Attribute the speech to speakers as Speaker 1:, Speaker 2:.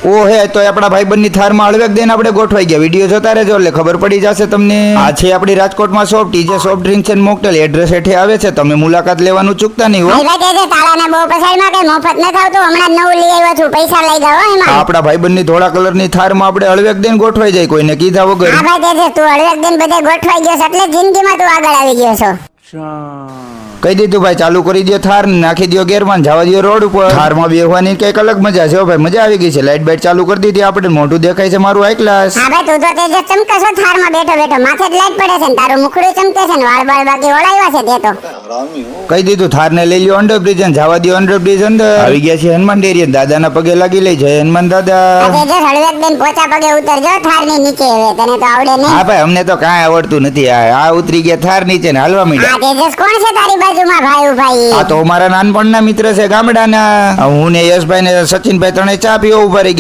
Speaker 1: ઓ હે તો આપણા ભાઈબંધની થારમાં હળવેક દઈને આપણે ગોઠવાઈ ગયા. વિડીયો જોતા રહેજો એટલે ખબર પડી જશે તમને. આ છે આપણી રાજકોટમાં shop TJ soft drinks and mocktail. Address હેઠે આવે છે, તમે મુલાકાત લેવાનું ચૂકતા નહીં હો. આપણા ભાઈબંધની ધોળા કલરની થારમાં આપણે હળવેક દઈને ગોઠવાઈ જાય કોઈને કીધા વગર. કહી દીધું ભાઈ ચાલુ કરી દો થાર, નાખી દો ગેરમાં, જવા દો રોડ ઉપર. થારમાં બેહવાની કઈક અલગ મજા છે ભાઈ, મજા આવી ગઈ છે. લાઈટ બાઈટ ચાલુ કરી દીધી આપણે, મોઢું દેખાય છે મારું હાઈ ક્લાસ. કહી દીધું થાર ને લઈ લ્યો અંડરબ્રિજ, જવા દો અંડરબ્રિજ અંદર. આવી ગયા છે હનુમાન ડેરી, દાદાના પગે લાગી લઈ જય હનુમાન દાદા. હા ભાઈ અમને તો કાંઈ આવડતું નથી. આ ઉતરી ગયા થાર નીચે ને હાલવા માંડ્યા.
Speaker 2: કોણ છે તારી બાજુમાં ભાઈ?
Speaker 1: આ તો મારા નાનપણના મિત્ર છે ગામડાના. હું ને યશભાઈ ને સચિનભાઈ ત્રણે ચા પીવા ઉભા રહી ગયા.